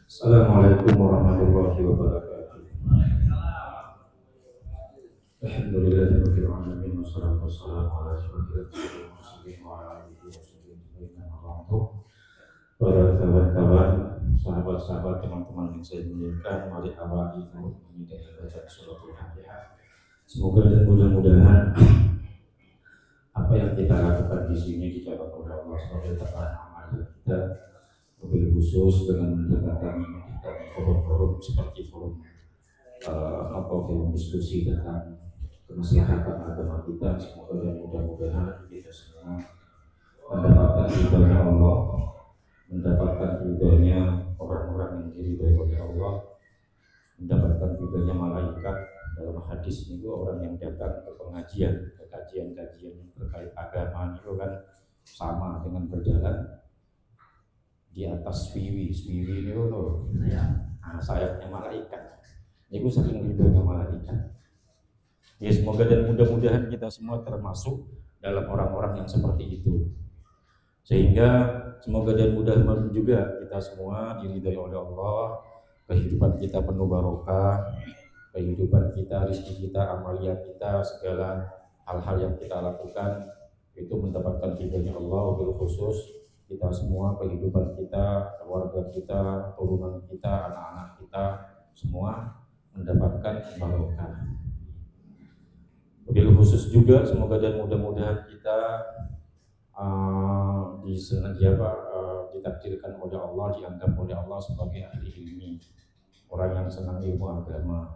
Assalamualaikum warahmatullahi wabarakatuh. Alhamdulillahirabbil alamin wassalatu wassalamu ala asyrofil mursalin wa ala alihi washabihi ajmain. Para kawan-kawan, sahabat-sahabat, teman-teman yang saya muliakan, mari awali ini dengan bacaan suratul Fatihah. Semoga dan mudah-mudahan apa yang kita lakukan di sini dicatat oleh Allah sebagai tambahan amal kita, mobil khusus dengan mendatangkan forum-forum seperti forum forum diskusi tentang kemaslahatan agama kita. Semoga dan mudah-mudahan kita semua mendapatkan ridhonya Allah, mendapatkan ridhonya orang-orang yang diridhoi oleh Allah, mendapatkan ridhonya malaikat. Dalam hadis itu orang yang datang ke pengajian, ke kajian-kajian terkait agama itu kan sama dengan berjalan di atas swiwi itu loh, sayapnya malaikat. Itu saking ridhonya malaikat. Ya, semoga dan mudah-mudahan kita semua termasuk dalam orang-orang yang seperti itu. Sehingga semoga dan mudah-mudahan juga kita semua diridhai oleh Allah, kehidupan kita penuh barokah, kehidupan kita, rezeki kita, amalia kita, segala hal-hal yang kita lakukan itu mendapatkan ridhonya Allah. Bil khusus kita semua, kehidupan kita, keluarga kita, turunan kita, anak-anak kita semua mendapatkan barokah. Bil khusus juga semoga dan mudah-mudahan kita ditakdirkan oleh Allah, dianggap oleh Allah sebagai ahli ilmi, orang yang senang ilmu agama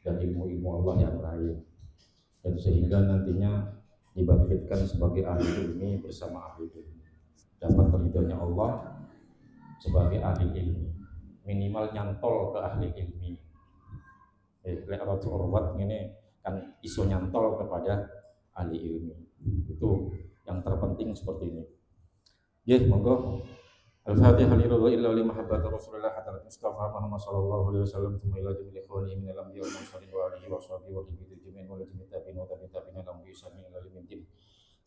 dan ilmu-ilmu Allah yang lain, dan sehingga nantinya dibangkitkan sebagai ahli ilmi bersama ahli ilmi, dapat ridhonya Allah sebagai ahli ilmi, minimal nyantol ke ahli ilmi. Lek urwat ini kan iso nyantol kepada ahli ilmi, itu yang terpenting seperti ini. Ya, monggo. Al-Fatihah lillahi illa li mahabbati Rasulillah hatta Mustafa Muhammad sallallahu alaihi wasallam thumma ila jamil ikhwani min al-anbiya wal mursalin wa alihi wa sahbihi wa tabi'in jami'in wa jami'in tabi'in wa tabi'in lam yusami ila yaumil din.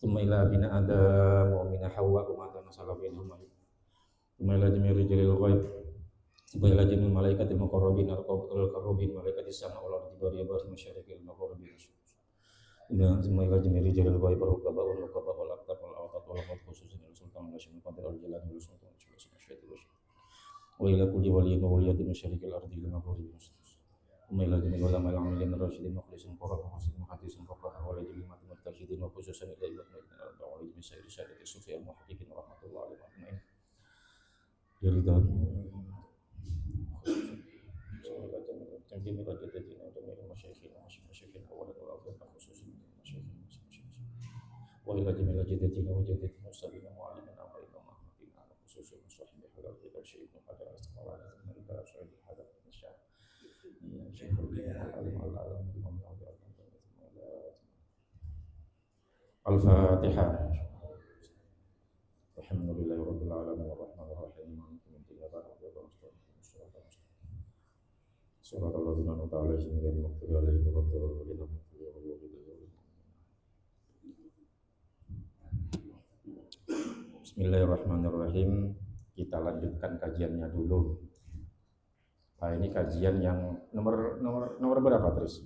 Thumma ila bina Adam wa min Hawa wa ma nasala bainahum. Thumma ila jamil rijalil ghaib. Thumma ila jamil malaikatil muqarrabin arqabatul qarrabin malaikatis sama wal ardi bariyah masyariqil muqarrabin. Thumma ila jamil rijalil ghaib arqabatul muqarrabin wal aqtab wal awtat wal awtat khususan sultan wa syaikhul qadir al-jalal wal sultan wa ila kulli waliyin wa waliyatin masyariqil ardi lil maghribi wa ila jamil ulama al-amilin rasyidin mukhlisin qurra muhsin muhaddisin fuqaha wa ila jamil mutaqiddin wa khususan ila ibad wa ila jamil sayyid syadid sufi al-muhaddiqin rahmatullahi alaihi dari tahun jamil rajadatin wa jamil masyayikhin wa wal afdal khususan wa ila jamil rajadatin wa jadatin musabina wa alimin amrin wa mahmudin ala khususan sahih halal kita syekh pada sekolah dan kita syekh hadap insyaallah syekh al-alam Al-Fatihah. Alhamdulillahirabbil alamin arrahmanir rahim maliki yaumiddin iyyaka na'budu wa iyyaka nasta'in Shiratal ladzina an'amta 'alaihim ghairil maghdubi 'alaihim waladdallin. Bismillahirrahmanirrahim. Kita lanjutkan kajiannya dulu. Nah, ini kajian yang nomor berapa terus?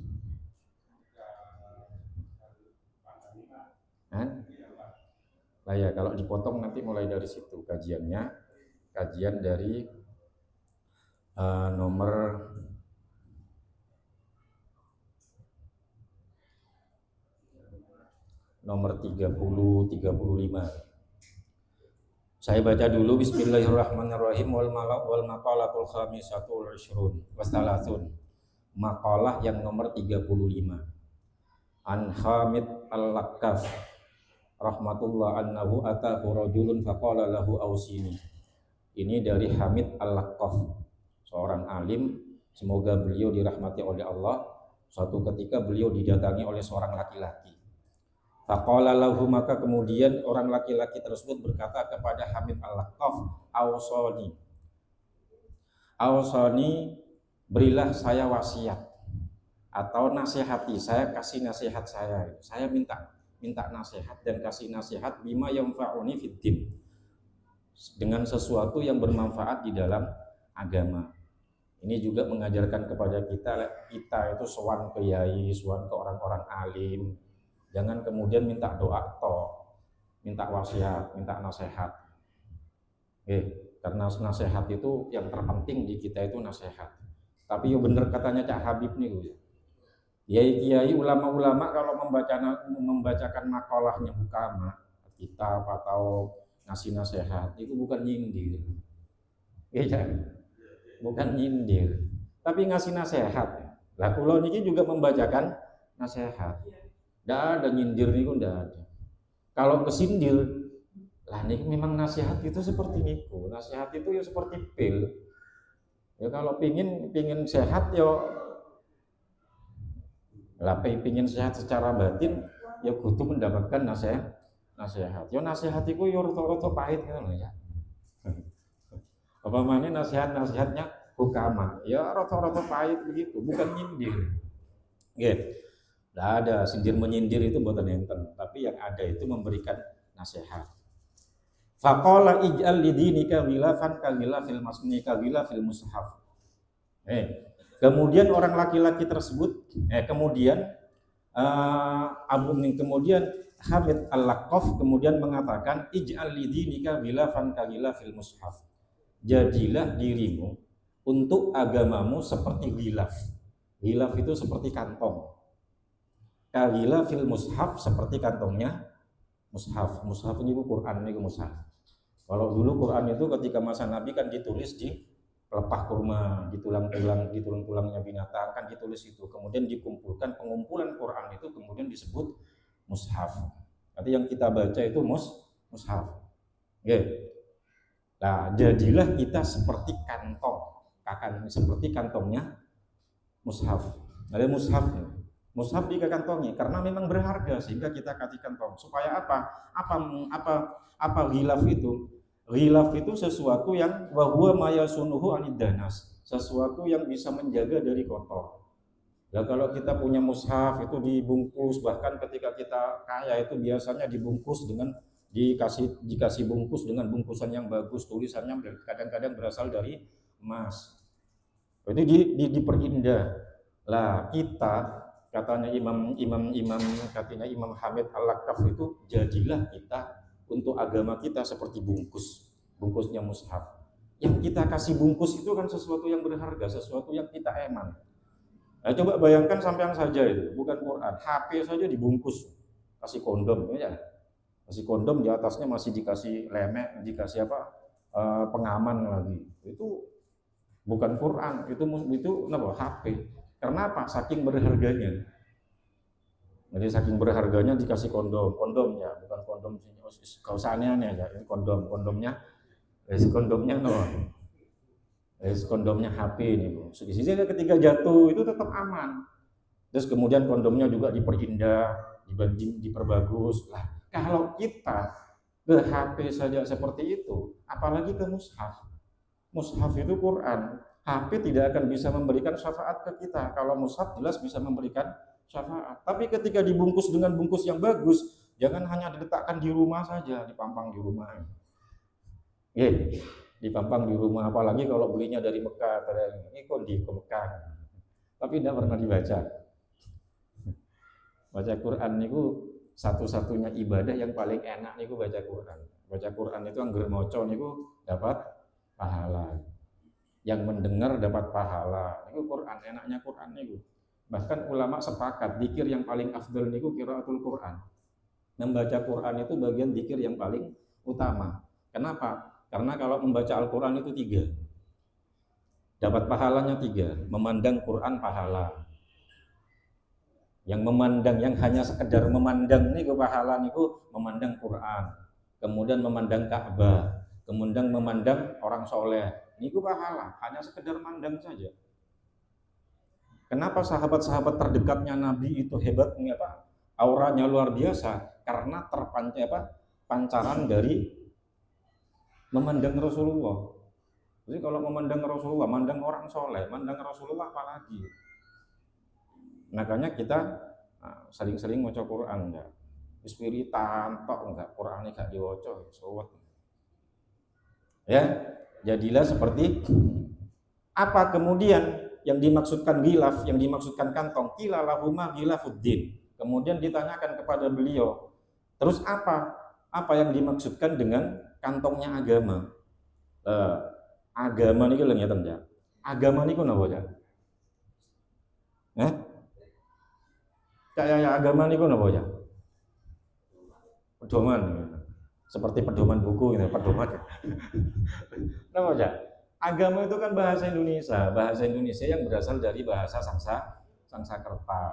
Nah ya, kalau dipotong nanti mulai dari situ kajiannya. Kajian dari nomor nomor 30 35. Saya baca dulu. Bismillahirrahmanirrahim. Wal maqalatul khamisatul 20 wasalasun. Maqalah yang nomor 35. An Hamid Al-Lakkaf rahmatullah annahu atahu rajulun faqala lahu ausini. Ini dari Hamid Al-Lakkaf, seorang alim, semoga beliau dirahmati oleh Allah. Suatu ketika beliau didatangi oleh seorang laki-laki. Faqala lahu, maka kemudian orang laki-laki tersebut berkata kepada Hamid Al-Lakkaf, Ausoni, berilah saya wasiat atau nasihati, saya kasih nasihat saya minta nasihat dan kasih nasihat bima yanfa'uni fiddin, dengan sesuatu yang bermanfaat di dalam agama. Ini juga mengajarkan kepada kita itu sowan ke yai, sowan ke orang-orang alim. Jangan kemudian minta doa toh, minta wasiat, minta nasihat. Karena nasihat itu yang terpenting di kita itu nasihat. Tapi yo bener katanya Cak Habib nih, kiai-kiai ulama-ulama kalau membacakan makalahnya hukama, kitab atau ngasih nasihat itu bukan nyindir. Bukan nyindir, tapi ngasih nasihat. Lah kula niki juga membacakan nasihat. Ndak ada nyindir niku, ndak ada. Kalau kesindir, lah niku memang nasihat itu seperti niku. Nasihat itu ya seperti pil. Ya kalau pingin sehat yo, lah pingin sehat secara batin ya kudu mendapatkan nasihat. Yo nasihat itu yo rada-rada pahit ngono ya. Apa mana nasihatnya hukama, ya rata-rata pahit begitu, bukan nyindir. Tidak ada sindir menyindir itu buatan enten, tapi yang ada itu memberikan nasihat. Faqala ij'al lidinika wilafan kawila fil masni kawila fil mushaf. Kemudian orang laki-laki tersebut, kemudian Hamid Al-Laqaf kemudian mengatakan ij'al lidinika wilafan kawila fil mushaf. Jadilah dirimu untuk agamamu seperti hilaf. Hilaf itu seperti kantong. Kawila fil mushaf seperti kantongnya mushaf. Mushaf ini Quran ini mushaf. Kalau dulu Quran itu ketika masa Nabi kan ditulis di pelepah kurma, di tulang-tulangnya binatang kan ditulis itu. Kemudian dikumpulkan, pengumpulan Quran itu kemudian disebut mushaf. Nanti yang kita baca itu mushaf. Nah, jadilah kita seperti kantong, seperti kantongnya mushaf. Ada mushaf dikakantongi karena memang berharga sehingga kita kasih kantong. Supaya apa? Apa ghilaf itu? Ghilaf itu sesuatu yang wahwa mayasunuhu anidanas, sesuatu yang bisa menjaga dari kotor. Ya kalau kita punya mushaf itu dibungkus, bahkan ketika kita kaya itu biasanya dibungkus dengan dikasih bungkus dengan bungkusan yang bagus, tulisannya kadang-kadang berasal dari emas. Itu diperindah. Lah kita katanya Imam Hamid Al-Laqaf itu jadilah kita untuk agama kita seperti bungkusnya mushaf. Yang kita kasih bungkus itu kan sesuatu yang berharga, sesuatu yang kita eman. Nah, coba bayangkan sampean saja itu, bukan Quran, HP saja dibungkus, kasih kondom ya. Kasih kondom di atasnya masih dikasih lemek, dikasih pengaman lagi. Itu bukan Quran, itu HP. Karena apa? Saking berharganya. Jadi saking berharganya dikasih kondom ya, bukan kondom sini. Kau aneh ya, ini kondomnya kondomnya HP ini. Sehingga ketika jatuh itu tetap aman. Terus kemudian kondomnya juga diperindah, diperbagus. Lah, kalau kita ke HP saja seperti itu, apalagi ke mushaf. Mushaf itu Quran. HP tidak akan bisa memberikan syafaat ke kita. Kalau mushaf jelas bisa memberikan syafaat. Tapi ketika dibungkus dengan bungkus yang bagus, jangan hanya diletakkan di rumah saja, dipampang di rumah. Dipampang di rumah, apalagi kalau belinya dari Mekah. Ini kok di Mekah. Tapi tidak pernah dibaca. Baca Quran itu satu-satunya ibadah yang paling enak niku baca Quran. Baca Quran itu angger maca niku dapat pahala. Yang mendengar dapat pahala. Niku Quran, enaknya Quran niku. Bahkan ulama sepakat zikir yang paling afdal niku qiraatul Quran. Membaca Quran itu bagian zikir yang paling utama. Kenapa? Karena kalau membaca Al-Quran itu 3. Dapat pahalanya 3. Memandang Quran pahala. Yang memandang, yang hanya sekedar memandang niku pahala niku memandang Quran, kemudian memandang Ka'bah, kemudian memandang orang soleh, niku pahala, hanya sekedar mandang saja. Kenapa sahabat-sahabat terdekatnya Nabi itu hebatnya apa? Auranya luar biasa karena pancaran dari memandang Rasulullah. Jadi kalau memandang Rasulullah, mandang orang soleh, mandang Rasulullah apalagi? Makanya kita sering-sering maca Quran enggak. Spiritan tok enggak, Qurane gak diwaca, sowet. Ya, jadilah seperti Apa kemudian yang dimaksudkan gilaf, yang dimaksudkan kantong? Qila lahuma gilafuddin. Kemudian ditanyakan kepada beliau, terus apa yang dimaksudkan dengan kantongnya agama? Agama niku lho ngeten ya. Agama niku napa ya? Kayak agama niku napa ya? Pedoman. Seperti pedoman buku gitu, pedoman. Napa ya? Agama itu kan bahasa Indonesia yang berasal dari bahasa Sanskerta.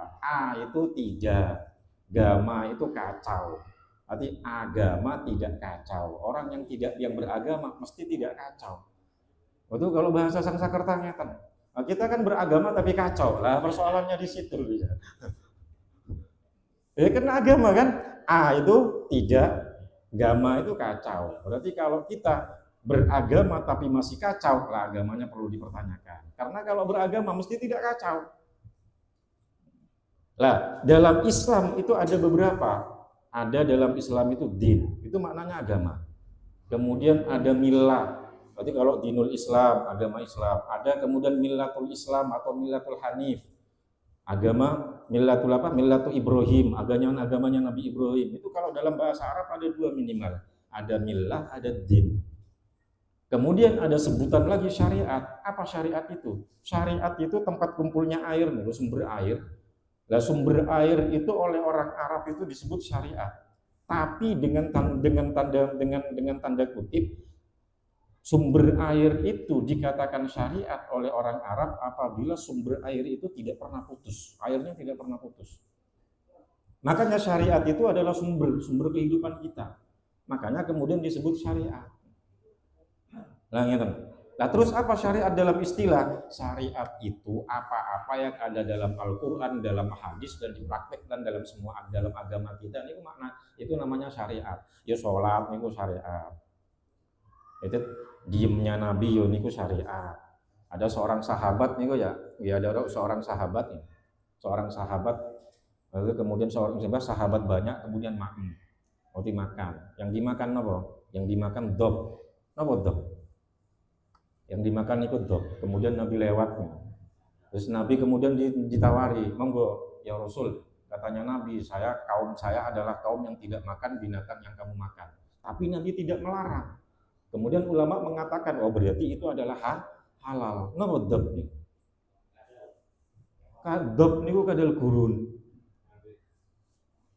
Itu tidak, gama itu kacau. Arti agama tidak kacau. Orang yang beragama mesti tidak kacau. Itu kalau bahasa Sanskertanya kan. Nah, kita kan beragama tapi kacau. Lah persoalannya di situ. Ya kan agama kan. Itu tidak, gama itu kacau. Berarti kalau kita beragama tapi masih kacau, lah agamanya perlu dipertanyakan. Karena kalau beragama mesti tidak kacau. Lah, dalam Islam itu ada beberapa. Ada dalam Islam itu din, itu maknanya agama. Kemudian ada millah. Berarti kalau dinul Islam, agama Islam. Ada kemudian millatul Islam atau millatul Hanif. Agama millatul apa? Millatul Ibrahim, agamanya Nabi Ibrahim. Itu kalau dalam bahasa Arab ada dua minimal. Ada millah, ada din. Kemudian ada sebutan lagi syariat. Apa syariat itu? Syariat itu tempat kumpulnya air, sumber air. Lah sumber air itu oleh orang Arab itu disebut syariat. Tapi dengan tanda kutip, sumber air itu dikatakan syariat oleh orang Arab apabila sumber air itu tidak pernah putus. Airnya tidak pernah putus. Makanya syariat itu adalah sumber kehidupan kita. Makanya kemudian disebut syariat. Nah, terus apa syariat dalam istilah? Syariat itu apa-apa yang ada dalam Al-Quran, dalam hadis, dan dipraktekkan dalam semua dalam agama kita. Itu namanya syariat. Ya sholat niku syariat. Itu diemnya Nabi yo niku syariat. Ada seorang sahabat niku ya ada seorang sahabat nih. Seorang sahabat lalu kemudian sahabat banyak kemudian makan. Roti makan. Yang dimakan apa? Yang dimakan dob. Napa dob? Yang dimakan itu dok. Kemudian Nabi lewat. Terus Nabi kemudian ditawari, monggo ya Rasul. Katanya Nabi, kaum saya adalah kaum yang tidak makan binatang yang kamu makan. Tapi Nabi tidak melarang. Kemudian ulama mengatakan, oh berarti itu adalah halal. Napa dok nih? Dok niku kadal gurun.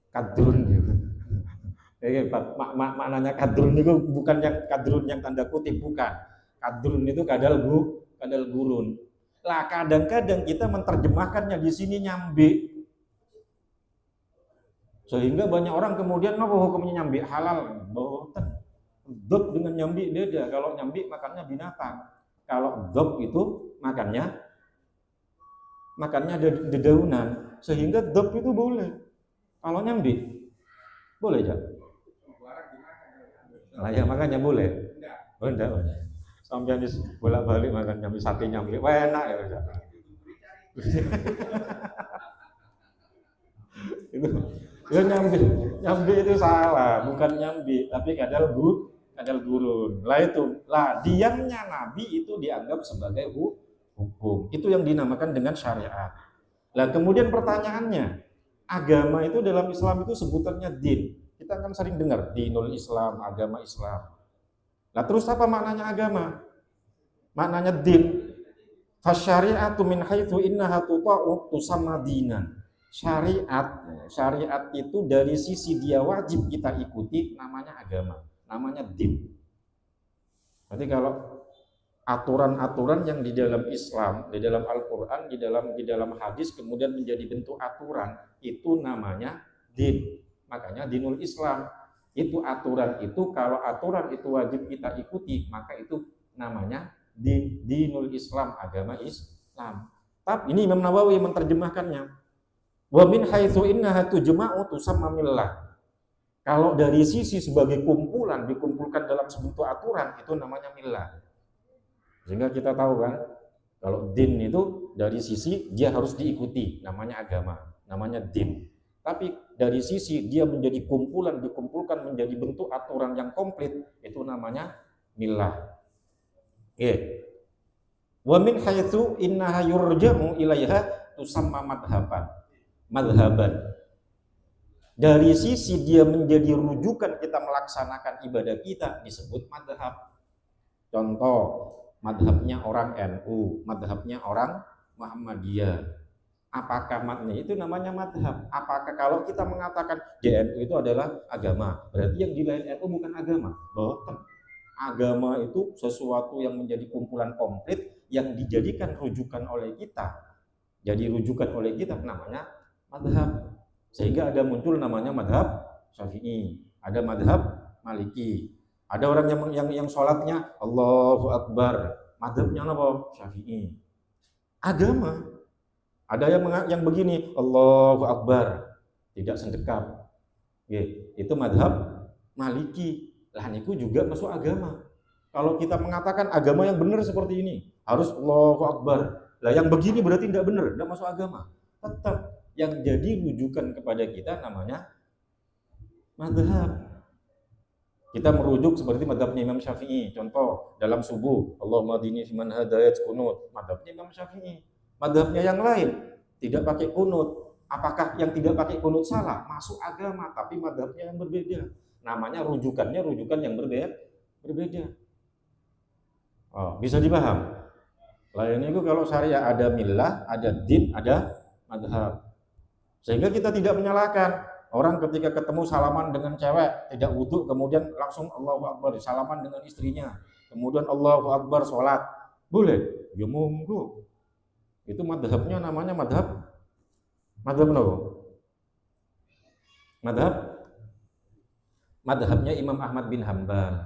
Kadrun niku. Maknanya kadrun niku bukan yang kadrun yang tanda kutip, bukan. Kadrun itu kadal gurun. Lah kadang-kadang kita menerjemahkannya di sini nyambi. Sehingga banyak orang kemudian apa hukumnya nyambi halal? Boten. Dob dengan nyambi beda. Kalau nyambi makannya binatang. Kalau dob itu makannya dedaunan. Sehingga dob itu boleh. Kalau nyambi boleh ya? Lah ya makanya boleh. Enggak. Sampai bolak-balik makan nyambi sate nyambi, wah enak ya. Itu nyambi itu salah, bukan nyambi, tapi kadal gurun. Lah diamnya Nabi itu dianggap sebagai hukum. Itu yang dinamakan dengan syariat. Lah kemudian pertanyaannya, agama itu dalam Islam itu sebutannya din. Kita kan sering dengar dinul Islam, agama Islam. Nah terus apa maknanya agama? Maknanya din. Fasyari'atu min haitsu innaha tuta'u tusamma dinan. Syariat itu dari sisi dia wajib kita ikuti namanya agama, namanya din. Berarti kalau aturan-aturan yang di dalam Islam, di dalam Al-Qur'an, di dalam hadis kemudian menjadi bentuk aturan, itu namanya din. Makanya dinul Islam. Itu aturan itu, kalau aturan itu wajib kita ikuti, maka itu namanya dinul Islam, agama Islam. Tapi ini Imam Nawawi menerjemahkannya. Wa min haitsu innaha tujma'u tusamma millah. Kalau dari sisi sebagai kumpulan, dikumpulkan dalam sebuah aturan, itu namanya millah. Sehingga kita tahu kan, kalau din itu dari sisi dia harus diikuti, namanya agama, namanya din. Tapi dari sisi dia menjadi kumpulan, dikumpulkan menjadi bentuk aturan yang komplit, itu namanya millah. Wa min haitsu innaha yurja'u ilaiha tusamma madhaban. Dari sisi dia menjadi rujukan kita melaksanakan ibadah kita disebut madhab. Contoh, madhabnya orang NU, madhabnya orang Muhammadiyah. Apakah maknanya itu namanya madhab? Apakah kalau kita mengatakan di NU itu adalah agama, berarti yang di lain NU bukan agama? Boten. Agama itu sesuatu yang menjadi kumpulan komplit yang dijadikan rujukan oleh kita. Jadi rujukan oleh kita namanya madhab. Sehingga ada muncul namanya madhab Syafi'i, ada madhab Maliki. Ada orang yang sholatnya Allahu Akbar, madhabnya apa? Syafi'i. Agama. Ada yang begini Allahu Akbar, tidak sendekap. Itu madhab Maliki. Lah niku juga masuk agama. Kalau kita mengatakan agama yang benar seperti ini, harus Allahu Akbar. Lah yang begini berarti tidak benar, tidak masuk agama. Tetap yang jadi rujukan kepada kita namanya madhab. Kita merujuk seperti madhabnya Imam Syafi'i. Contoh, dalam subuh, Allahumma dini fiman hadayat kunut. Madhabnya Imam Syafi'i. Madhabnya yang lain, tidak pakai kunut. Apakah yang tidak pakai kunut salah? Masuk agama, tapi madhabnya yang berbeda. Namanya rujukan yang berbeda. Oh, bisa dipaham? Lain itu kalau syariah ada millah, ada din, ada madhab. Sehingga kita tidak menyalahkan orang ketika ketemu salaman dengan cewek tidak wudhu kemudian langsung Allahu Akbar salaman dengan istrinya, kemudian Allahu Akbar sholat, boleh? Ya monggo. Itu madhabnya namanya madhab apa? Madhabnya Imam Ahmad bin Hanbal.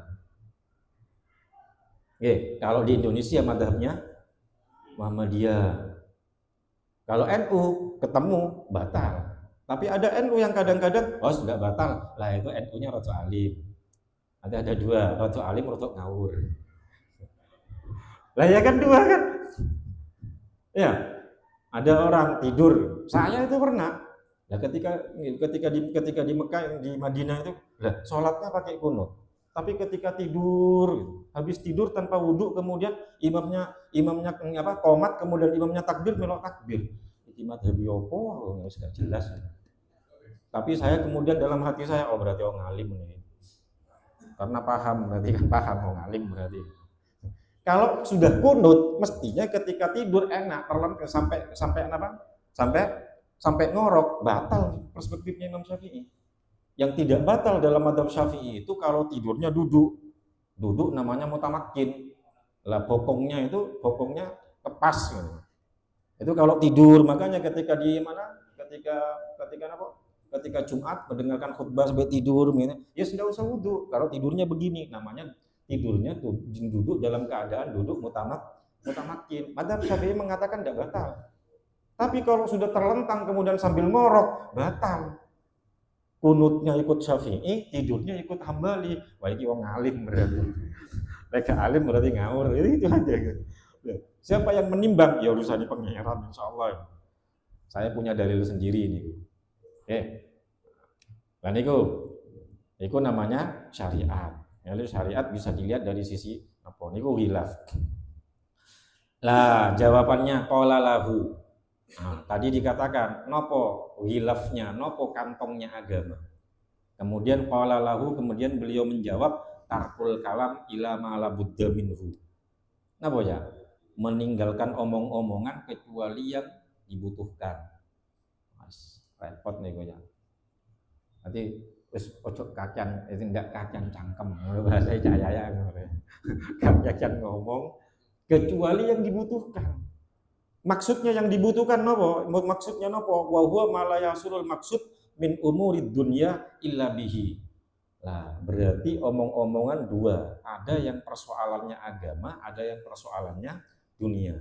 Kalau di Indonesia madhabnya Muhammadiyah. Kalau NU ketemu batal. Tapi ada NU yang kadang-kadang sudah batal. Lah itu NU-nya roto alim. Ada dua, roto alim, roto ngawur. Lah ya kan dua kan? Ya. Ada orang tidur. Saya itu pernah. Nah, ketika di Mekah, di Madinah itu, lah sholatnya pakai kunut. Tapi ketika tidur, habis tidur tanpa wudhu, kemudian imamnya qomat, kemudian imamnya takbir, melok takbir. Itu madhabi opo, nggak jelas. Tapi saya kemudian dalam hati saya, berarti orang alim nih. Karena paham, berarti kan paham orang alim berarti. Kalau sudah kunut, mestinya ketika tidur enak, sampai ngorok, batal perspektifnya Imam Syafi'i. Yang tidak batal dalam madhab Syafi'i itu kalau tidurnya duduk namanya mutamakin. Lah bokongnya lepas gitu. Itu kalau tidur, makanya ketika Jumat mendengarkan khutbah sampai tidur gitu, ya sudah usah wudhu. Kalau tidurnya begini, namanya tidurnya duduk dalam keadaan duduk mutamakin. Madhab Syafi'i mengatakan tidak batal. Tapi kalau sudah terlentang kemudian sambil ngorok, batal. Kunutnya ikut Syafi'i, tidurnya ikut Hambali. Wah, ini wong alim berarti. Mereka alim berarti ngawur. Itu aja. Siapa yang menimbang? Ya urusan pangeran, insyaallah. Saya punya dalil sendiri ini. Dan itu namanya syariat. Lalu syariat bisa dilihat dari sisi apa? Niku khilaf. Lah, jawabannya qala lahu. Nah, tadi dikatakan nopo hilafnya, nopo kantongnya agama. Kemudian qala lahu, kemudian beliau menjawab tarkul kalam ila ma la budda minhu. Napa ya? Meninggalkan omong-omongan kecuali yang dibutuhkan. Mas, repot nih kok ya. Nanti wis ojo kacan, enggak kacan cangkem. Bahasa Jaya kacan ngomong kecuali yang dibutuhkan. Maksudnya yang dibutuhkan nopo? Maksudnya nopo? Wa huwa ma la yasulul maksud min umurid dunya illa bihi. Lah, berarti omong-omongan dua. Ada yang persoalannya agama, ada yang persoalannya dunia.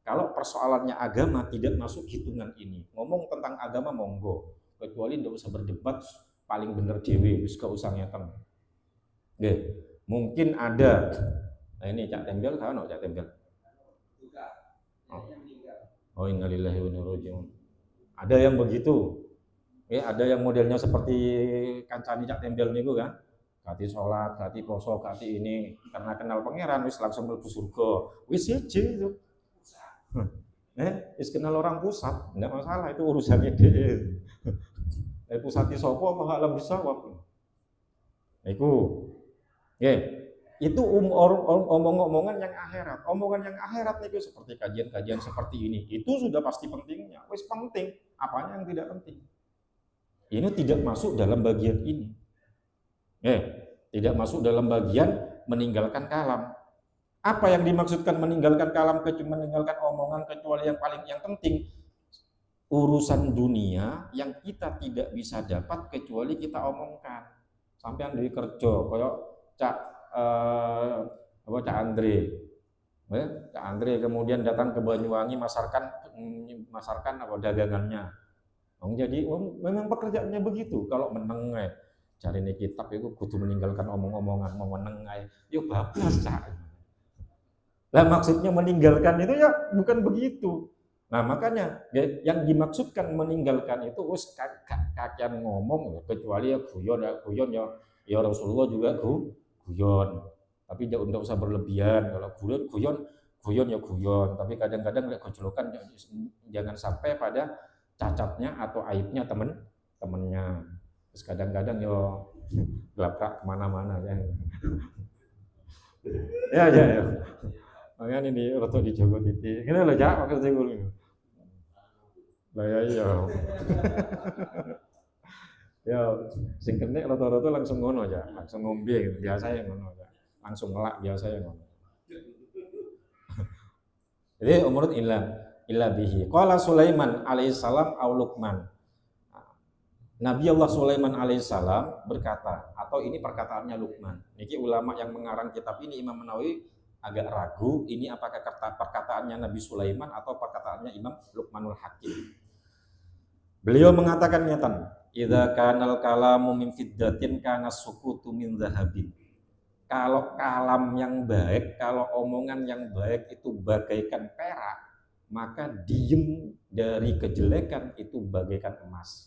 Kalau persoalannya agama tidak masuk hitungan ini. Ngomong tentang agama monggo, kecuali tidak usah berdebat paling bener dewe, wis gak usah ngeten. Nggih, mungkin ada. Nah ini Cak Tembel, kan Cak Tembel. Oh innalillahi wa inna ilaihi raji'un. Ada yang begitu. Ada yang modelnya seperti kancani Cak Tembel niku kan. Kati sholat, kati poso, kati ini karena kenal pangeran wis langsung mlebu surga. Wis siji itu. Kenal orang pusat, enggak masalah, itu urusannya dia. Pusati sopo apa alam bisawab. Iku. Itu omong-omongan yang akhirat. Omongan yang akhirat itu seperti kajian-kajian seperti ini. Itu sudah pasti pentingnya. Wis penting, apanya yang tidak penting. Ini tidak masuk dalam bagian ini. Tidak masuk dalam bagian meninggalkan kalam. Apa yang dimaksudkan meninggalkan kalam, meninggalkan omongan, kecuali yang penting urusan dunia yang kita tidak bisa dapat kecuali kita omongkan. Sampai yang kerja koyok Cak Andre. Cak Andre kemudian datang ke Banyuwangi masarkan dagangannya. Jadi memang pekerjaannya begitu. Kalau meneng cari nih kitab itu kudu meninggalkan omong-omongan, mau meneng yuk bablas Cak. Lah maksudnya meninggalkan itu ya bukan begitu. Nah makanya yang dimaksudkan meninggalkan itu kakian ngomong kecuali ya guyon ya Rasulullah juga guyon. Tapi tidak usah berlebihan. Kalau guyon ya guyon. Tapi kadang-kadang gejolokan jangan sampai pada cacatnya atau aibnya temennya. Terus kadang-kadang yo gelaprak kemana-mana ya. Ya. Makanya ini roto dijogo titik. Ini loh Cak maksudnya gue. Lah ya. Ya, sing kene roto-roto langsung ngono aja, langsung ngombe gitu. Biasa ya ngono aja. Langsung ngelak biasa ya ngono. Jadi umurut illa bihi. Qala Sulaiman alaihissalam au Luqman. Nabi Allah Sulaiman alaihissalam berkata, atau ini perkataannya Luqman. Niki ulama yang mengarang kitab ini Imam Nawawi agak ragu ini apakah perkataannya Nabi Sulaiman atau perkataannya Imam Luqmanul Hakim. Beliau mengatakan nyatan, idza kanal kalamu min fiddatin kana sukutu min zahabin. Kalau kalam yang baik, kalau omongan yang baik itu bagaikan perak, maka diem dari kejelekan itu bagaikan emas.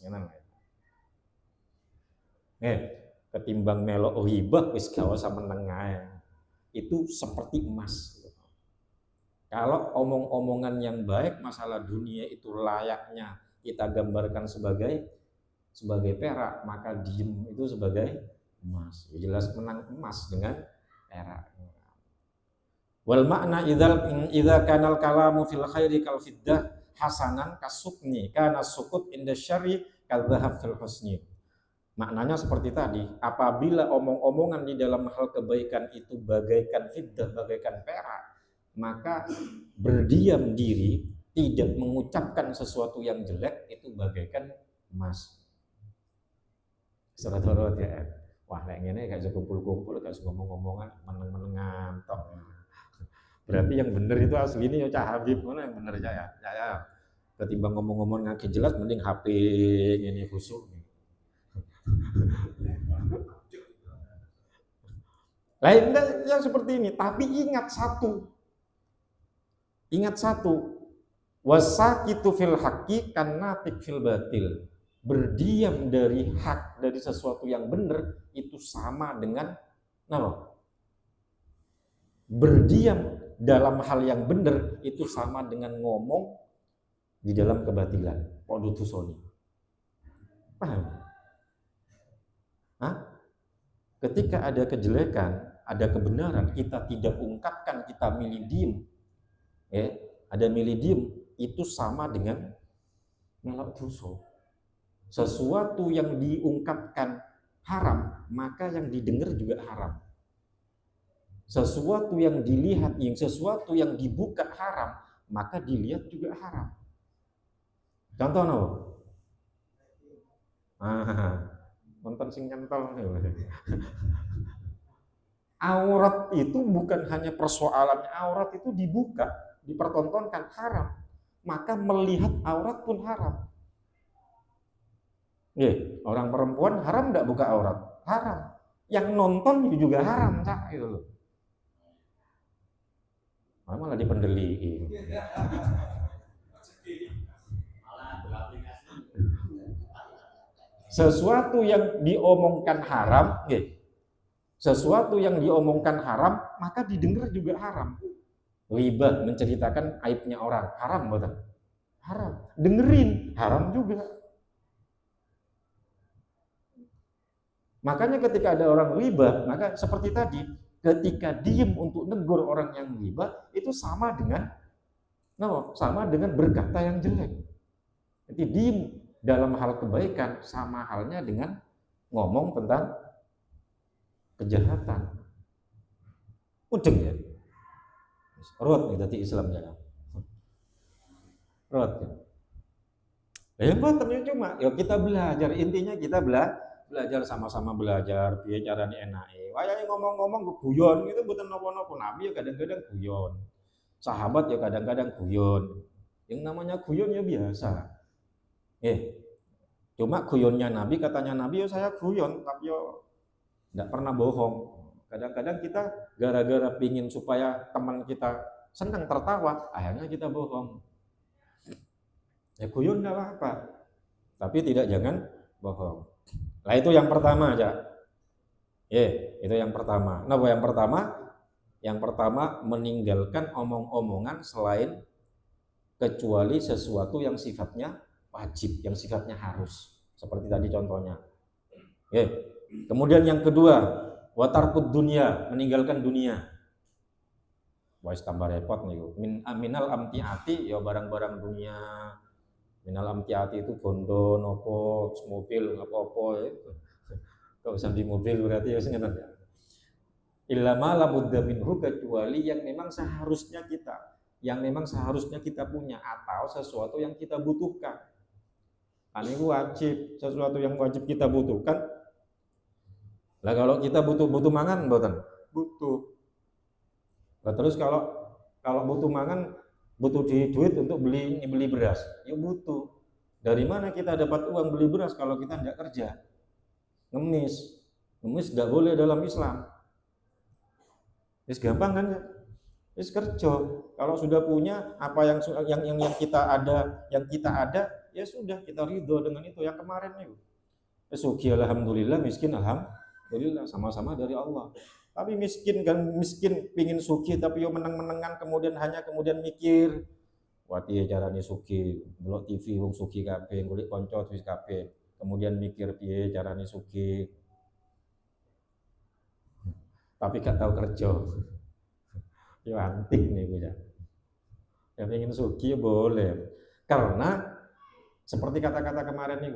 Ketimbang melo hibah wis gak usah menengah. Itu seperti emas. Kalau omong-omongan yang baik masalah dunia itu layaknya kita gambarkan sebagai perak, maka diem itu sebagai emas. Jelas menang emas dengan perak. Wal makna idza kanal kalamu fil khairi kal fiddah hasanan kasukni kana sukut inda syarri kadzahab fil husni. Maknanya seperti tadi, apabila omong-omongan di dalam hal kebaikan itu bagaikan fiddah, bagaikan perak, maka berdiam diri, tidak mengucapkan sesuatu yang jelek itu bagaikan emas. Surat-surat ya, wah kayak gini kayak kumpul-kumpul, kayak ngomong-ngomongan, meneng-menengan, tok. Berarti yang benar itu asli ini ya Cak Habib, mana yang benar ya? Ketimbang ngomong-ngomong ngaji jelas, mending HP ini khusyuk. Lain yang seperti ini, tapi ingat satu, wasakitu fil haqqi kannatik fil batil. Berdiam dari hak, dari sesuatu yang benar itu sama dengan apa? Berdiam dalam hal yang benar itu sama dengan ngomong di dalam kebatilan. Podutusoni. Paham? Ketika ada kejelekan, ada kebenaran, kita tidak ungkapkan, kita milih diem. Ada milih diem, itu sama dengan melak dosa. Sesuatu yang diungkapkan haram, maka yang didengar juga haram. Sesuatu yang dilihat, sesuatu yang dibuka haram, maka dilihat juga haram. Contoh no? Nonton sing nyentol. Aurat itu bukan hanya persoalan aurat itu dibuka, dipertontonkan haram. Maka melihat aurat pun haram. Orang perempuan haram enggak buka aurat? Haram. Yang nonton juga haram, Cak, gitu loh. Malah dipendeli. Sesuatu yang diomongkan haram, maka didengar juga haram. Ghibah, menceritakan aibnya orang, haram betul? Haram. Dengerin, haram juga. Makanya ketika ada orang ghibah, maka seperti tadi, ketika diem untuk negur orang yang ghibah, itu sama dengan berkata yang jelek. Jadi diem dalam hal kebaikan sama halnya dengan ngomong tentang kejahatan. Udeng ya. Rot nih tadi Islam ya. Rot ya. Yang boten cuma ya kita belajar, intinya kita belajar sama-sama belajar piye carane enake. Wayahe ngomong-ngomong guyon itu mboten napa-napa. Nabi ya kadang-kadang guyon. Sahabat ya kadang-kadang guyon. Yang namanya guyon ya biasa. Cuma guyonnya Nabi, katanya Nabi ya saya guyon, tapi yo enggak pernah bohong. Kadang-kadang kita gara-gara pingin supaya teman kita senang tertawa, akhirnya kita bohong. Ya guyon enggak apa-apa. Tapi jangan bohong. Nah itu yang pertama aja. Itu yang pertama. Nah, yang pertama? Yang pertama meninggalkan omong-omongan selain kecuali sesuatu yang sifatnya wajib, yang sifatnya harus. Seperti tadi contohnya. Kemudian yang kedua, watarkud dunia, meninggalkan dunia. Wah, tambah repot nih. Minal amtiati, ya barang-barang dunia. Minal amtiati itu bondo, nopo, mobil, apa-apa ya. Kalau usah di mobil berarti ya ngeten ya. Illa ma la budda minhu, kecuali yang memang seharusnya kita punya atau sesuatu yang kita butuhkan. Ini wajib, sesuatu yang wajib kita butuhkan. Lah kalau kita butuh mangan mboten? Butuh. Nah, terus kalau butuh mangan, butuh duit untuk beli beras, ya butuh. Dari mana kita dapat uang beli beras kalau kita tidak kerja? Ngemis nggak boleh dalam Islam. Gampang kan ya? Kerja. Kalau sudah punya apa yang kita ada, ya sudah kita ridho dengan itu yang kemarin itu. Sugi alhamdulillah, miskin alhamdulillah, sama-sama dari Allah. Tapi miskin pingin sugi tapi yo meneng-menengan, kemudian mikir, wati carane sugi, delok TV wong sugi kabeh, golek kanca wis kabeh. Kemudian mikir piye carane sugi. Tapi gak tahu kerja. Ya antik nih gue ya. Yang ingin sugi boleh. Karena seperti kata-kata kemarin nih,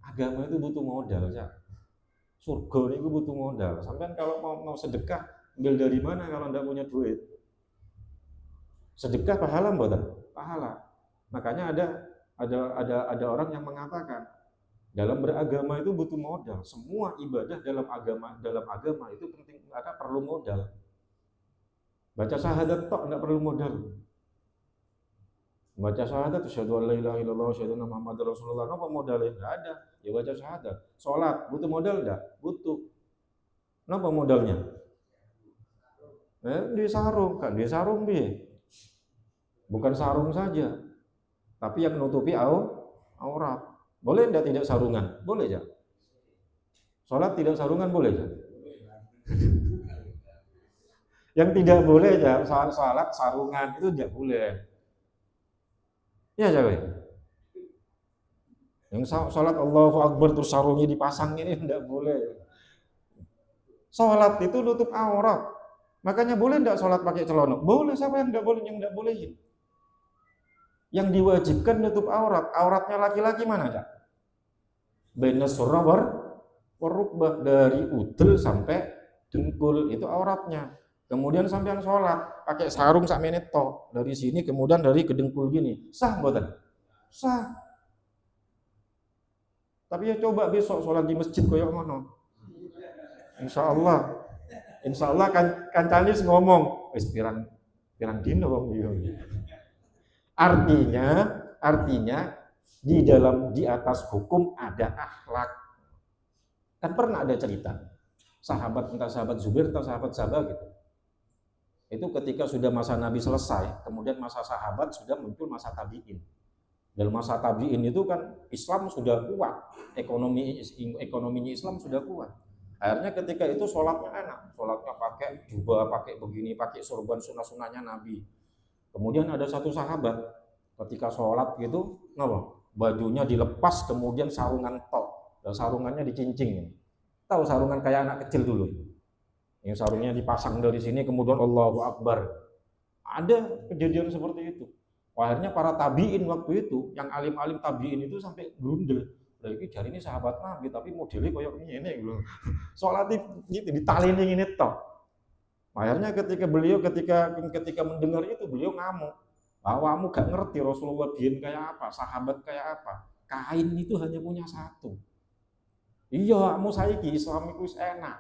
agama itu butuh modal ya. Surga itu butuh modal. Sampai kalau mau sedekah, ambil dari mana kalau enggak punya duit? Sedekah pahala mboten? Pahala. Makanya ada orang yang mengatakan dalam beragama itu butuh modal. Semua ibadah dalam agama itu penting, perlu modal. Baca syahadat tok enggak perlu modal. Baca syahadat asyhadu an la ilaha illallah wa asyhadu anna muhammadar rasulullah, apa modalnya? Enggak ada. Ya baca syahadat. Salat butuh modal enggak? Butuh. Napa modalnya? Di sarung, kan di sarung piye? Bukan sarung saja, tapi yang menutupi aurat. Boleh enggak tidak sarungan? Boleh ya. Salat tidak sarungan boleh ya. Yang tidak boleh ya salat sarungan, itu tidak boleh. Ya Jawa. Yang salat Allahu Akbar terus sarungnya dipasang ini tidak boleh. Salat itu nutup aurat. Makanya boleh tidak salat pakai celana? Boleh, siapa yang tidak boleh? Yang tidak bolehin. Yang diwajibkan nutup aurat. Auratnya laki-laki mana aja? Baina surah warukbah, dari udel sampai dengkul itu auratnya. Kemudian sampean sholat pakai sarung sak menit tok, dari sini kemudian dari kedengkul gini, sah mboten? Sah. Tapi ya coba besok sholat di masjid koyo ngono. Insya Allah kan canis ngomong wis pirang dino wong iki. Artinya di atas hukum ada akhlak. Kan pernah ada cerita sahabat, entah sahabat Zubair atau sahabat Sabah gitu. Itu ketika sudah masa Nabi selesai, kemudian masa sahabat sudah muncul masa tabi'in. Dalam masa tabi'in itu kan Islam sudah kuat, ekonominya Islam sudah kuat. Akhirnya ketika itu sholatnya enak, sholatnya pakai jubah, pakai begini, pakai sorban sunah-sunahnya Nabi. Kemudian ada satu sahabat ketika sholat gitu, bajunya dilepas, kemudian sarungan tok, dan sarungannya dicincing. Tahu sarungan kayak anak kecil dulu, yang sarungnya dipasang dari sini, kemudian Allahu Akbar. Ada kejadian seperti itu. Akhirnya para tabiin waktu itu, yang alim-alim tabiin itu sampai grundel. Lah iki jari ini sahabat Nabi tapi modelnya koyo ngene lho. Salat iki ditalini ngene tok. Akhirnya ketika mendengar itu beliau ngamuk. Awakmu gak ngerti Rasulullah biyen kayak apa, sahabat kayak apa. Kain itu hanya punya satu. Iya, kamu saiki Islam iku wis enak.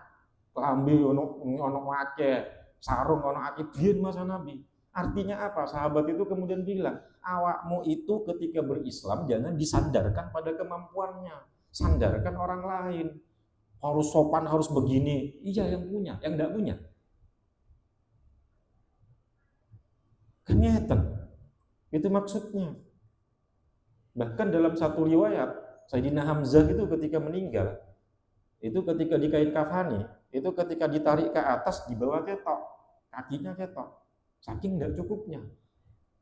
Klambi ono akeh, sarung ono akeh biyen masa Nabi. Artinya apa? Sahabat itu kemudian bilang, awakmu itu ketika berislam jangan disandarkan pada kemampuannya, sandarkan orang lain. Harus sopan, harus begini. Iya yang punya, yang enggak punya. Kenyatan. Itu maksudnya. Bahkan dalam satu riwayat, Sayyidina Hamzah itu ketika meninggal, itu ketika dikain kafani, itu ketika ditarik ke atas, di bawah ketok, kakinya ketok. Saking enggak cukupnya.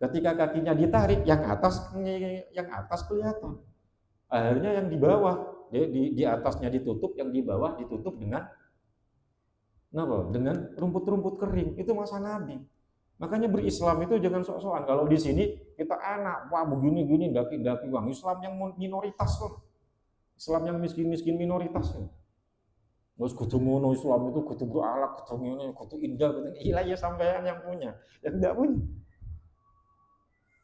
Ketika kakinya ditarik, yang atas kelihatan. Akhirnya yang di bawah, di atasnya ditutup, yang di bawah ditutup dengan dengan rumput-rumput kering. Itu masa Nabi. Makanya berislam itu jangan sok-sokan. Kalau di sini kita enak, wah begini-gini, daki-daki uang. Islam yang minoritas loh. Islam yang miskin-miskin minoritas loh. Terus kudu ngono Islam itu kudu berakhlak, kudu ngene, kudu indah, kudu iya ya sampean yang punya, yang enggak punya.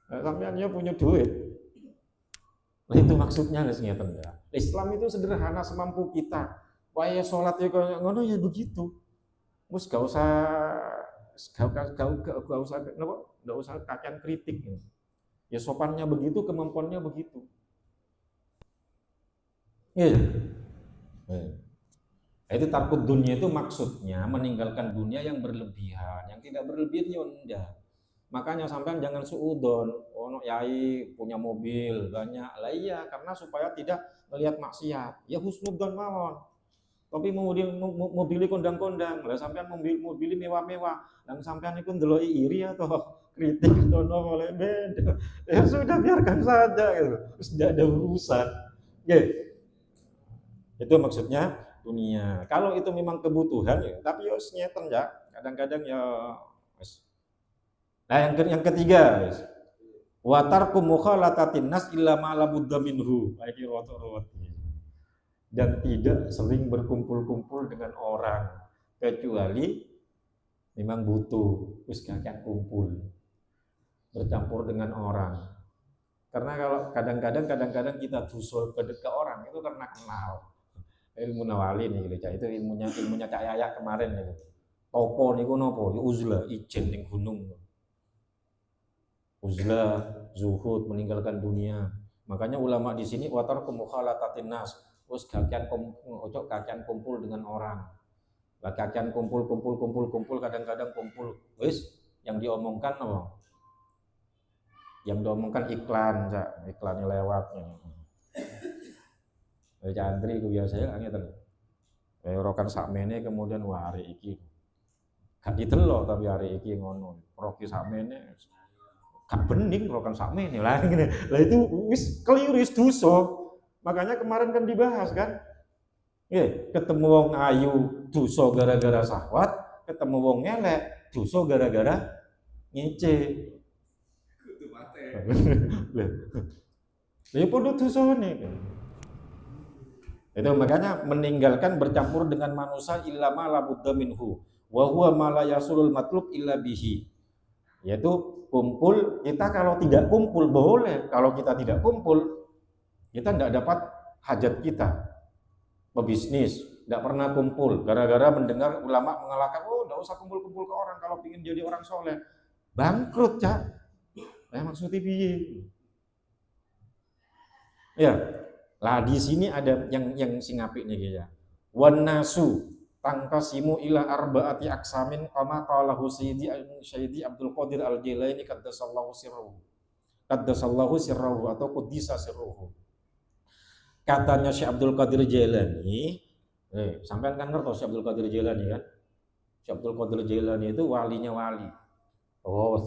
Nah, sampeannya punya duit. Nah, itu maksudnya guys ngeten ya. Islam itu sederhana semampu kita. Waya salat ya ngono ya begitu. Wis gak usah kakean kritik. Ya sopannya begitu, kemampuannya begitu. Iya. Itu takut dunia itu maksudnya meninggalkan dunia yang berlebihan, yang tidak berlebihan ya enggak. Makanya sampean jangan suudon, ono yai punya mobil banyak. Lah iya, karena supaya tidak melihat maksiat. Ya husnudzon mawon. Tapi mobil kondang-kondang, lah sampean mobil mewah-mewah, dan sampean itu ndeloki iri atau kritik atau boleh beda. Ya sudah biarkan saja gitu. Terus tidak ada urusan. Yeah. Itu maksudnya dunia. Kalau itu memang kebutuhan ya, tapi ya nyeten ya. Kadang-kadang ya Nah, yang ketiga, wa tarku mukhalatatin nas illa ma la budda minhu. Dan tidak sering berkumpul-kumpul dengan orang kecuali memang butuh, wis kakek kumpul. Bercampur dengan orang. Karena kalau kadang-kadang kita dusul ke orang itu karena kenal. Ilmu nawali nih gitu, itu ilmunya Cak Yaya kemarin nih. Topo niku nopo? Uzlah, ijen ning gunung. Uzlah, zuhud, meninggalkan dunia. Makanya ulama di sini watar kumukhalatatin nas, terus kakian kumpul dengan orang. Lah kakian kumpul kadang-kadang kumpul. Wis yang diomongkan apa? Yang diomongkan iklannya lewat. Antri ku biasanya ngeten. Rokan sakmene kemudian wah hari iki. Gak ditelo tapi hari iki ngono. Roki sakmene gak bening rokan sakmene lah ngene. Lah itu wis keliru wis dosa. Makanya kemarin kan dibahas kan. Ketemu wong ayu dosa gara-gara syahwat, ketemu wong elek dosa gara-gara ngece. Kudu mate. Lah ya padha dosane. Itu makanya meninggalkan bercampur dengan manusia illa ma la budda minhu wa huwa ma la yasulul matlub illa bihi. Yaitu kumpul, kita kalau tidak kumpul boleh, kalau kita tidak kumpul kita tidak dapat hajat kita. Pebisnis tidak pernah kumpul gara-gara mendengar ulama mengalahkan, oh tidak usah kumpul-kumpul ke orang kalau ingin jadi orang soleh. Bangkrut, Cak. Maksudnya piye? Ya. Lah di sini ada yang sing apik nih ya. Wan nasu tangkasimu ila arbaati aksamin kama qalahu Sayyidi Abdul Qadir Al-Jilaini qaddasallahu sirruhu. Qaddasallahu sirruhu atau quddisa sirruhu. Katanya Syekh Abdul Qadir Jailani, Sampean kan ngerti Syekh Abdul Qadir Jailani kan? Syekh Abdul Qadir Jailani itu walinya wali. Oh,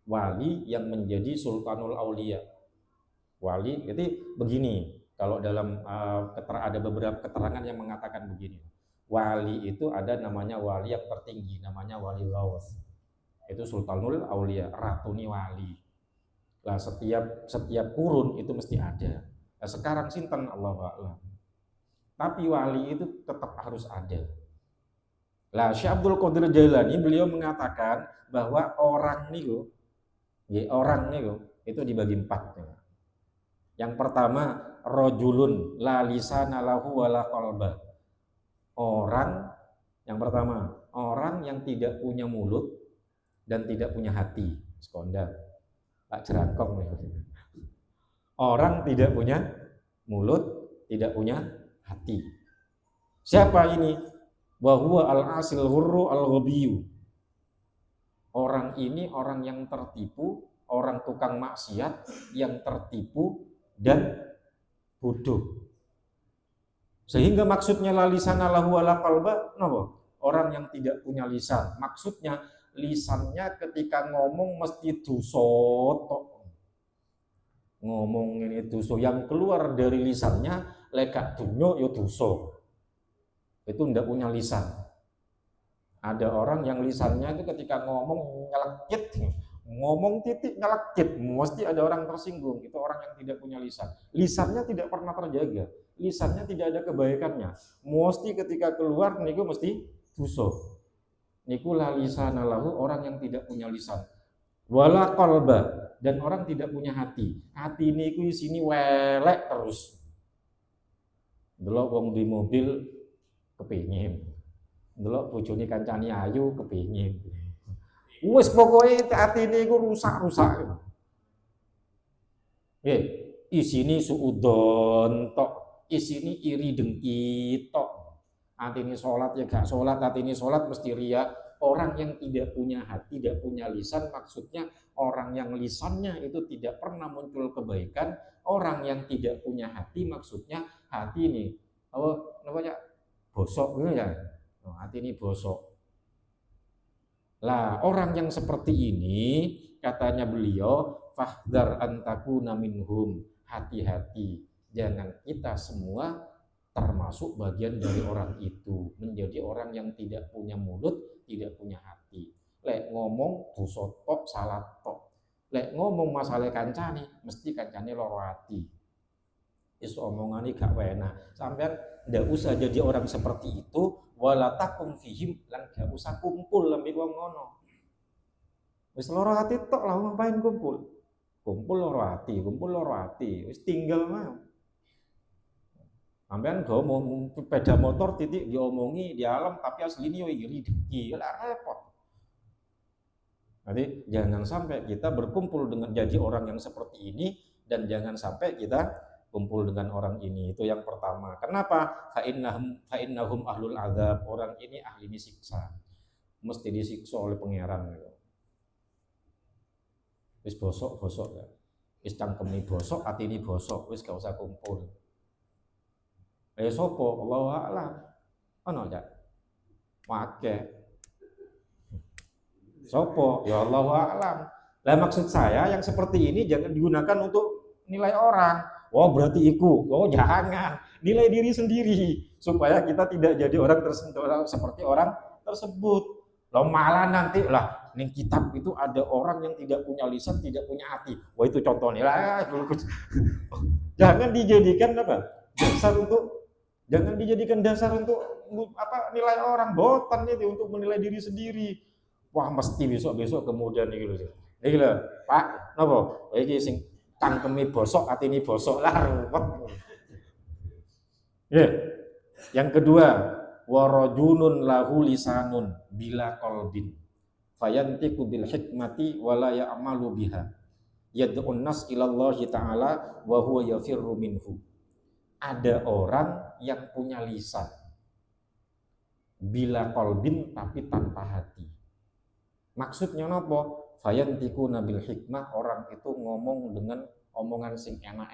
wali yang menjadi Sultanul Aulia. Wali, jadi begini. Kalau dalam ada beberapa keterangan yang mengatakan begini. Wali itu ada namanya wali yang tertinggi, namanya wali Ghaus. Itu Sultanul Aulia, ratuni wali. Lah setiap kurun itu mesti ada. Nah, sekarang sinten Allahu a'lam. Tapi wali itu tetap harus ada. Lah Syekh Abdul Qadir Jailani beliau mengatakan bahwa orang niku itu dibagi 4. Yang pertama, rajulun la lisana lahu wala qalba. Yang pertama, orang yang tidak punya mulut dan tidak punya hati. Sekonda. Pak Jerangkong nih. Orang tidak punya mulut, tidak punya hati. Siapa ini? Wa huwa al-asil hurru al-ghabiyu. Orang ini orang yang tertipu, orang tukang maksiat yang tertipu dan bodoh. Sehingga maksudnya la lisana lahu wala qalba, napa? Orang yang tidak punya lisan. Maksudnya lisannya ketika ngomong mesti dosa tok. Ngomong ini dosa, yang keluar dari lisannya lek dunyo ya dosa. Itu ndak punya lisan. Ada orang yang lisannya itu ketika ngomong nyelekit, ngomong titik nyelekit, mesti ada orang tersinggung. Itu orang yang tidak punya lisan. Lisannya tidak pernah terjaga, lisannya tidak ada kebaikannya. Mesti ketika keluar niku mesti dosa. Niku la lisana lahu, orang yang tidak punya lisan. Wala qalba, dan orang tidak punya hati. Hati niku isini welek terus. Delok wong di mobil kepingin, delok bojone kancane ayu kepingin. Wes pokoknya hati ini rusak-rusak. Isini suudon tok, isini iri dengki tok. Hati ini sholat ya gak sholat, hati ini sholat mesti ria. Orang yang tidak punya hati, tidak punya lisan, maksudnya orang yang lisannya itu tidak pernah muncul kebaikan. Orang yang tidak punya hati, maksudnya hati ini namanya bosok gitu ya. Hati ini bosok. Lah orang yang seperti ini katanya beliau fahdar antakuna minhum, hati-hati jangan kita semua termasuk bagian dari orang itu, menjadi orang yang tidak punya mulut, tidak punya hati. Lek ngomong dosa tok, salah tok. Lek ngomong masalah kancane mesti kancane loro hati. Is omongane gak enak. Sampean ndak usah jadi orang seperti itu, wala takum fihim, lan gak usah kumpul lembi wong ngono. Wis loro hati tok lah ngapain kumpul? Kumpul loro hati, wis tinggal mah. Sampean go ngomong sepeda motor titik diomongi di alam tapi aslinya yo iri dengki, lah repot. Jadi jangan sampai kita berkumpul dengan jadi orang yang seperti ini, dan jangan sampai kita kumpul dengan orang ini. Itu yang pertama. Kenapa? Fa innahum ahlul adzab. Orang ini ahli disiksa. Mesti disiksa oleh pangeran. Wis bosok ya. Wis cangkeme bosok, atine bosok, wis gak usah kumpul. Sopo? Allahu a'lam. Ono ya? Wake. Sopo? Ya Allahu a'lam. Lah maksud saya yang seperti ini jangan digunakan untuk nilai orang. Oh berarti iku, oh jangan, nilai diri sendiri supaya kita tidak jadi orang seperti orang tersebut. Lo malah nanti lah, nih kitab itu ada orang yang tidak punya lisan, tidak punya hati. Wah itu contohnya lah. Jangan dijadikan dasar untuk nilai orang, botan itu untuk menilai diri sendiri. Wah mesti besok kemudian nih gitu. Iki lho, Pak, napa? Iki sing cangkeme bosok, atine bosok lah repot. Yang kedua, warajunun lahu lisanun bila qalbin fayantiqu bil hikmati wala ya'malu biha yad'un nas ila Allah taala wa huwa yafirru minhu. Ada orang yang punya lisan bila qalbin tapi tanpa hati. Maksudnya napa? Fayantiqu nabil hikmah, orang itu ngomong dengan omongan sing enak-enak.